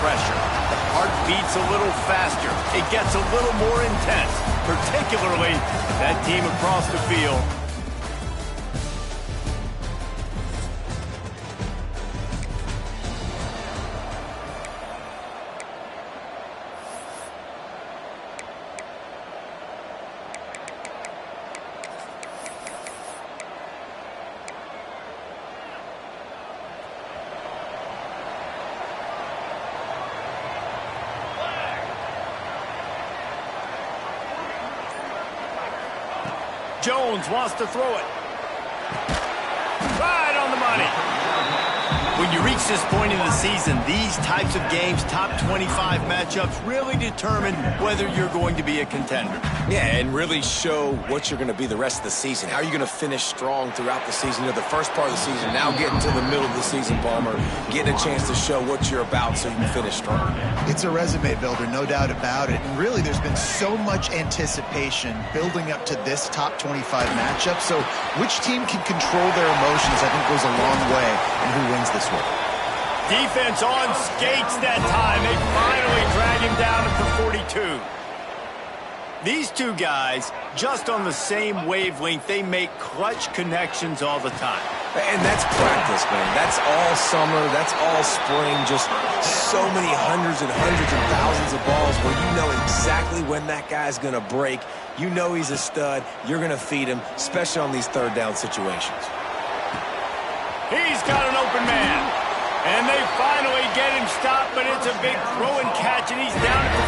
pressure. The heart beats a little faster. It gets a little more intense, particularly that team across the field. Jones wants to throw it. Right on the money. When you reach this point in the season, these types of games, top 25 matchups, really determine whether you're going to be a contender. Yeah, and really show what you're going to be the rest of the season. How are you going to finish strong throughout the season? You know, the first part of the season, now getting to the middle of the season, Palmer, getting a chance to show what you're about so you can finish strong. It's a resume builder, no doubt about it. And really, there's been so much anticipation building up to this top 25 matchup. So which team can control their emotions, I think, goes a long way in who wins this one. Defense on skates that time. They finally drag him down at the 42. These two guys, just on the same wavelength, they make clutch connections all the time. And that's practice, man. That's all summer. That's all spring. Just so many hundreds and thousands of balls where you know exactly when that guy's going to break. You know he's a stud. You're going to feed him, especially on these third down situations. He's got an open man. And they finally get him stopped, but it's a big throw and catch, and he's down at the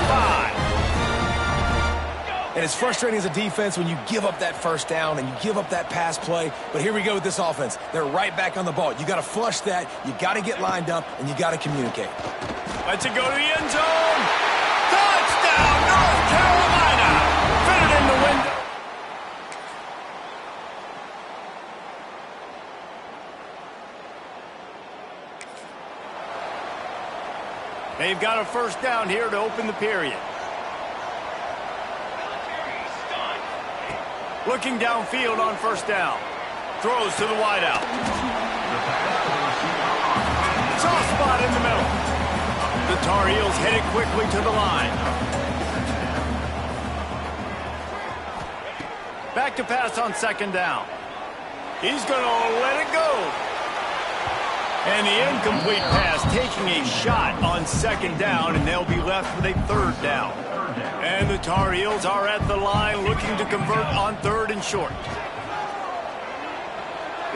5. And it's frustrating as a defense when you give up that first down and you give up that pass play. But here we go with this offense. They're right back on the ball. You got to flush that. You got to get lined up, and you got to communicate. Let's it go to the end zone. Touchdown, North Carolina. Fit it in the window. They've got a first down here to open the period. Looking downfield on first down. Throws to the wideout. Soft spot in the middle. The Tar Heels headed quickly to the line. Back to pass on second down. He's going to let it go. And the incomplete pass taking a shot on second down, and they'll be left with a third down. And the Tar Heels are at the line looking to convert on third and short.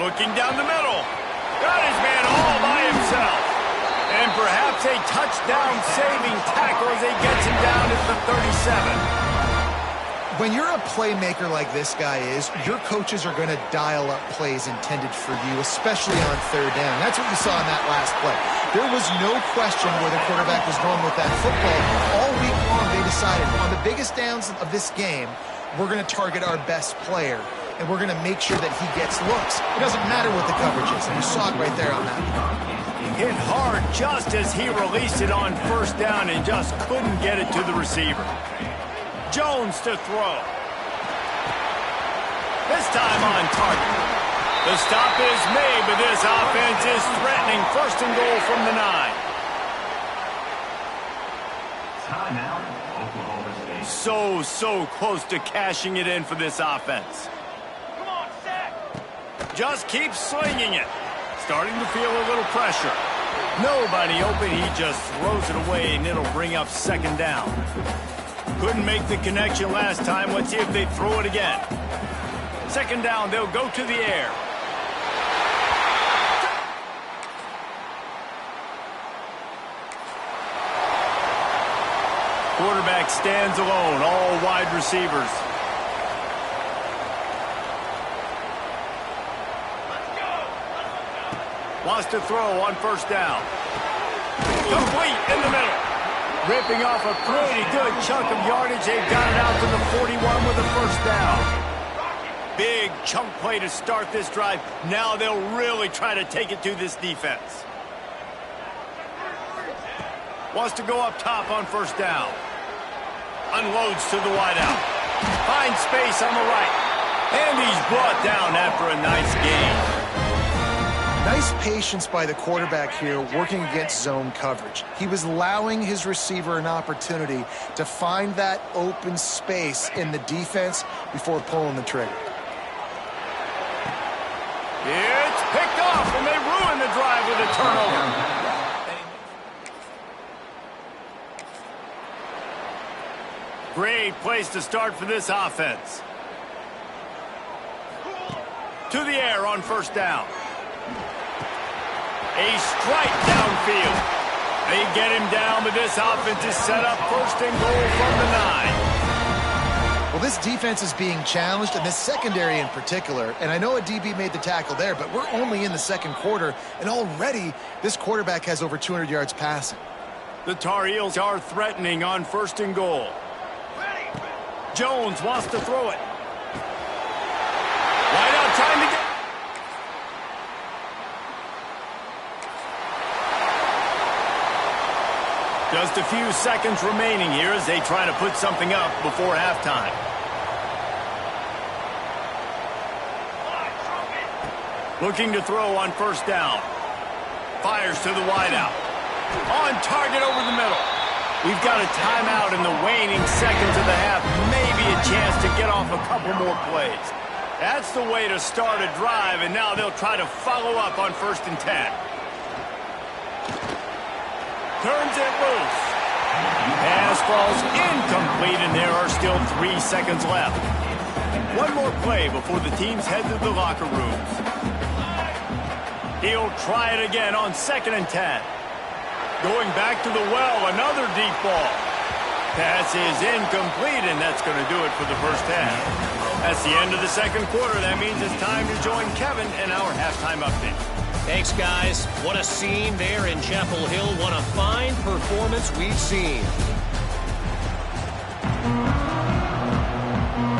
Looking down the middle. Got his man all by himself. And perhaps a touchdown-saving tackle as he gets him down at the 37. When you're a playmaker like this guy is, your coaches are going to dial up plays intended for you, especially on third down. That's what you saw in that last play. There was no question where the quarterback was going with that football. All week long, they decided on the biggest downs of this game, we're going to target our best player, and we're going to make sure that he gets looks. It doesn't matter what the coverage is, and you saw it right there on that one. Hit hard just as he released it on first down and just couldn't get it to the receiver. Jones to throw. This time on target. The stop is made, but this offense is threatening. First and goal from the 9. Timeout, Oklahoma State. So close to cashing it in for this offense. Come on, sack. Just keeps slinging it. Starting to feel a little pressure. Nobody open. He just throws it away, and it'll bring up second down. Couldn't make the connection last time. Let's see if they throw it again. Second down, they'll go to the air. Quarterback stands alone, all wide receivers. Wants to throw on first down. Complete in the middle. Ripping off a pretty good chunk of yardage. They've got it out to the 41 with a first down. Big chunk play to start this drive. Now they'll really try to take it to this defense. Wants to go up top on first down. Unloads to the wideout. Finds space on the right. And he's brought down after a nice gain. Nice patience by the quarterback here working against zone coverage. He was allowing his receiver an opportunity to find that open space in the defense before pulling the trigger. It's picked off, and they ruin the drive with a turnover. Great place to start for this offense. To the air on first down. A strike downfield. They get him down, but this offense is set up first and goal from the 9. Well, this defense is being challenged, and this secondary in particular. And I know a DB made the tackle there, but we're only in the second quarter, and already this quarterback has over 200 yards passing. The Tar Heels are threatening on first and goal. Jones wants to throw it. Wide out trying to get... Just a few seconds remaining here as they try to put something up before halftime. Looking to throw on first down. Fires to the wideout. On target over the middle. We've got a timeout in the waning seconds of the half. Maybe a chance to get off a couple more plays. That's the way to start a drive, and now they'll try to follow up on 1st and 10. Turns it loose. Pass falls incomplete, and there are still 3 seconds left. One more play before the teams head to the locker rooms. He'll try it again on 2nd and 10. Going back to the well, another deep ball. Pass is incomplete, and that's going to do it for the first half. That's the end of the second quarter. That means it's time to join Kevin in our halftime update. Thanks, guys. What a scene there in Chapel Hill. What a fine performance we've seen.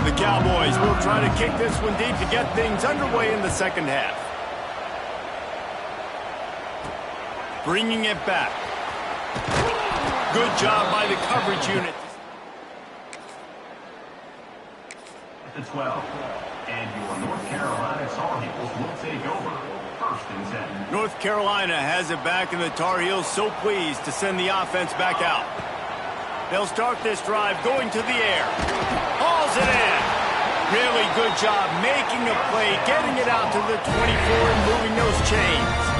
The Cowboys will try to kick this one deep to get things underway in the second half. Bringing it back. Good job by the coverage unit. At the 12. And your North Carolina Tar Heels will take over. 1st and 10. North Carolina has it back, and the Tar Heels so pleased to send the offense back out. They'll start this drive going to the air. Hauls it in. Really good job making a play, getting it out to the 24 and moving those chains.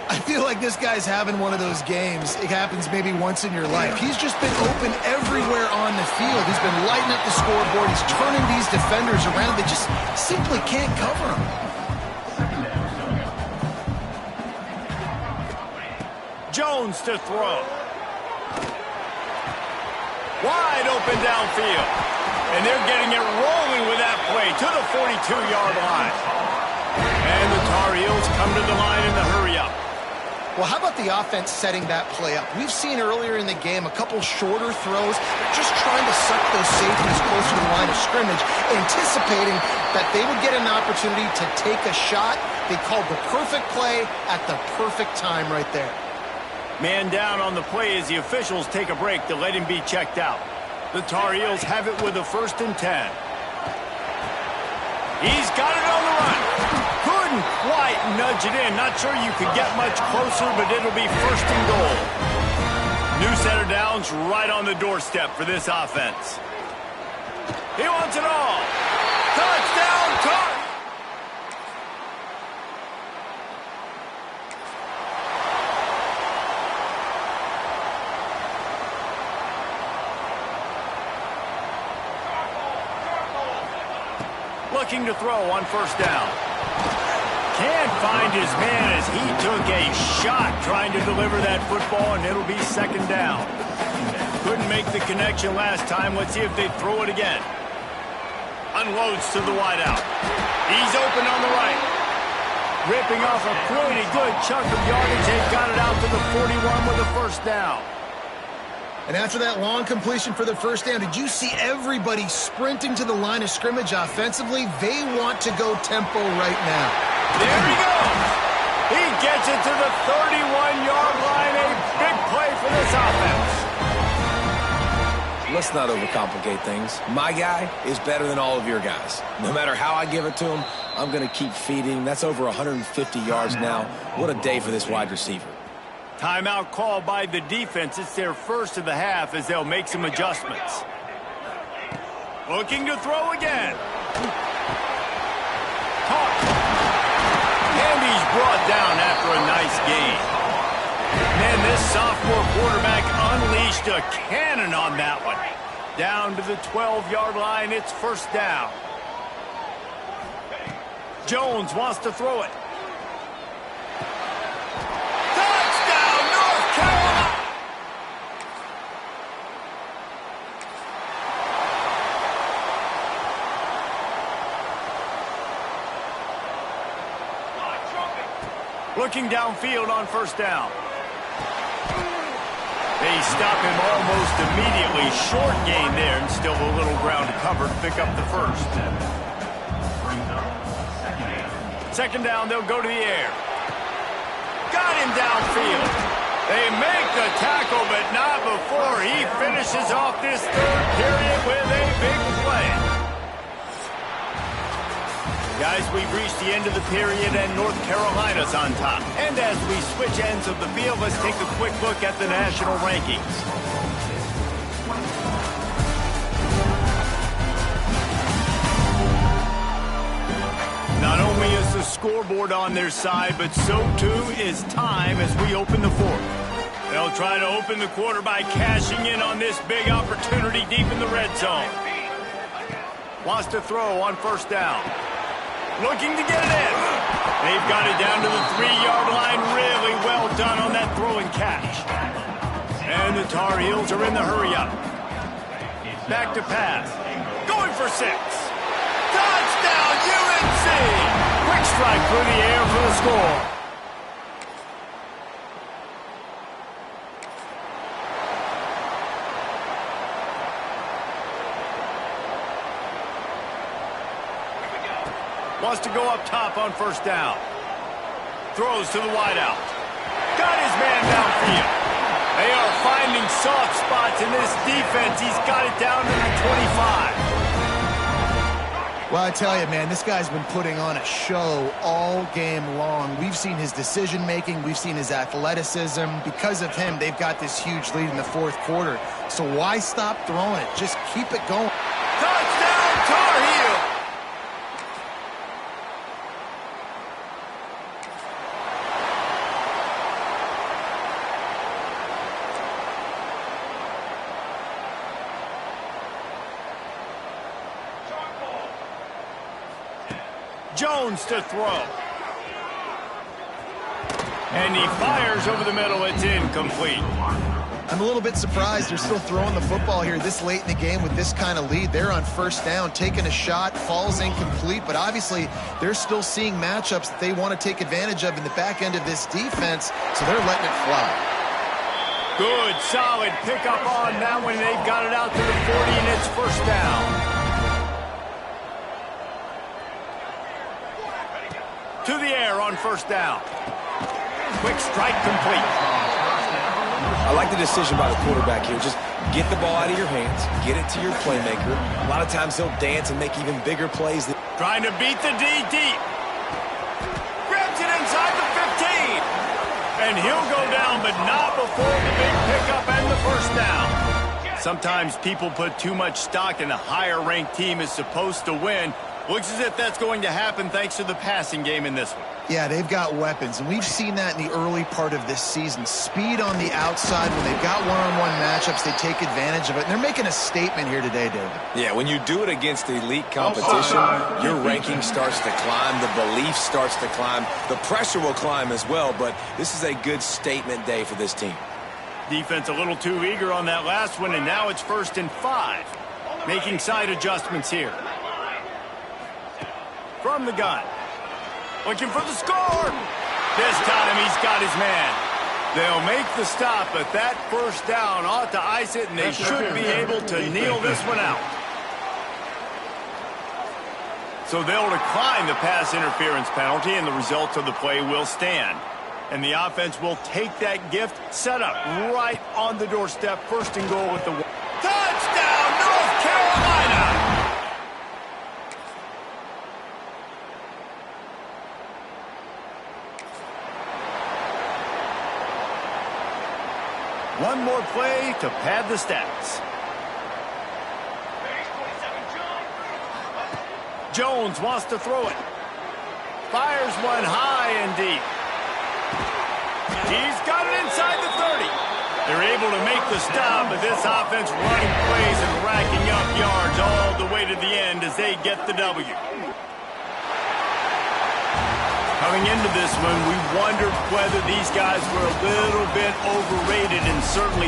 I feel like this guy's having one of those games. It happens maybe once in your life. He's just been open everywhere on the field. He's been lighting up the scoreboard. He's turning these defenders around. They just simply can't cover him. Jones to throw. Wide open downfield. And they're getting it rolling with that play to the 42-yard line. And the Tar Heels come to the line in the hurry-up. Well, how about the offense setting that play up? We've seen earlier in the game a couple shorter throws, just trying to suck those safeties closer to the line of scrimmage, anticipating that they would get an opportunity to take a shot. They called the perfect play at the perfect time right there. Man down on the play as the officials take a break to let him be checked out. The Tar Heels have it with a 1st and 10. He's got it on the run. Couldn't quite nudge it in. Not sure you could get much closer, but it'll be 1st and goal. New center downs right on the doorstep for this offense. He wants it all. Touchdown, Tar. Looking to throw on 1st down. Can't find his man as he took a shot trying to deliver that football, and it'll be 2nd down. Couldn't make the connection last time. Let's see if they throw it again. Unloads to the wideout. He's open on the right. Ripping off a pretty good chunk of yardage. They've got it out to the 41 with a 1st down. And after that long completion for the 1st down, did you see everybody sprinting to the line of scrimmage offensively? They want to go tempo right now. There he goes. He gets it to the 31-yard line. A big play for this offense. let's not overcomplicate things. My guy is better than all of your guys. No matter how I give it to him, I'm going to keep feeding. That's over 150 yards now. What a day for this wide receiver. Timeout called by the defense. It's their first of the half as they'll make some adjustments. Looking to throw again. Caught. And he's brought down after a nice gain. Man, this sophomore quarterback unleashed a cannon on that one. Down to the 12-yard line, it's first down. Jones wants to throw it. Touchdown, North Carolina! Looking downfield on first down. They stop him almost immediately. Short gain there, and still a little ground to cover to pick up the first. Second down, they'll go to the air. Got him downfield. They make the tackle, but not before he finishes off this third period with a big play. Guys, we've reached the end of the period, and North Carolina's on top. And as we switch ends of the field, let's take a quick look at the national rankings. Not only is the scoreboard on their side, but so too is time as we open the fourth. They'll try to open the quarter by cashing in on this big opportunity deep in the red zone. Wants to throw on first down. Looking to get it in. They've got it down to the 3-yard line. Really well done on that throw and catch. And the Tar Heels are in the hurry-up. Back to pass. Going for 6. Touchdown, UNC! Quick strike through the air for the score. Wants to go up top on first down. Throws to the wideout. Got his man downfield. They are finding soft spots in this defense. He's got it down to the 25. Well, I tell you, man, this guy's been putting on a show all game long. We've seen his decision-making. We've seen his athleticism. Because of him, they've got this huge lead in the fourth quarter. So why stop throwing it? Just keep it going. Touchdown, Tar Heel! Jones to throw. And he fires over the middle. It's incomplete. I'm a little bit surprised they're still throwing the football here this late in the game with this kind of lead. They're on first down, taking a shot, falls incomplete, but obviously they're still seeing matchups that they want to take advantage of in the back end of this defense, so they're letting it fly. Good, solid pickup on that one. They've got it out to the 40, and it's first down. To the air on first down. Quick strike complete. I like the decision by the quarterback here. Just get the ball out of your hands, get it to your playmaker. A lot of times he'll dance and make even bigger plays. Trying to beat the D deep. Grabs it inside the 15. And he'll go down, but not before the big pickup and the first down. Sometimes people put too much stock in a higher-ranked team is supposed to win. Looks as if that's going to happen thanks to the passing game in this one. Yeah, they've got weapons, and we've seen that in the early part of this season. Speed on the outside. When they've got one-on-one matchups, they take advantage of it. And they're making a statement here today, David. Yeah, when you do it against elite competition, your ranking starts to climb. The belief starts to climb. The pressure will climb as well, but this is a good statement day for this team. Defense a little too eager on that last one, and now it's 1st and 5. Making side adjustments here. From the gun. Looking for the score. This time he's got his man. They'll make the stop, but that first down ought to ice it, and they should be able to kneel this one out. So they'll decline the pass interference penalty, and the results of the play will stand. And the offense will take that gift, set up right on the doorstep. 1st and goal with the touchdown. one more play to pad the stats. Jones wants to throw it. Fires one high and deep. He's got it inside the 30. They're able to make the stop, but this offense running plays and racking up yards all the way to the end as they get the W. Coming into this one, we wondered whether these guys were a little bit overrated, and certainly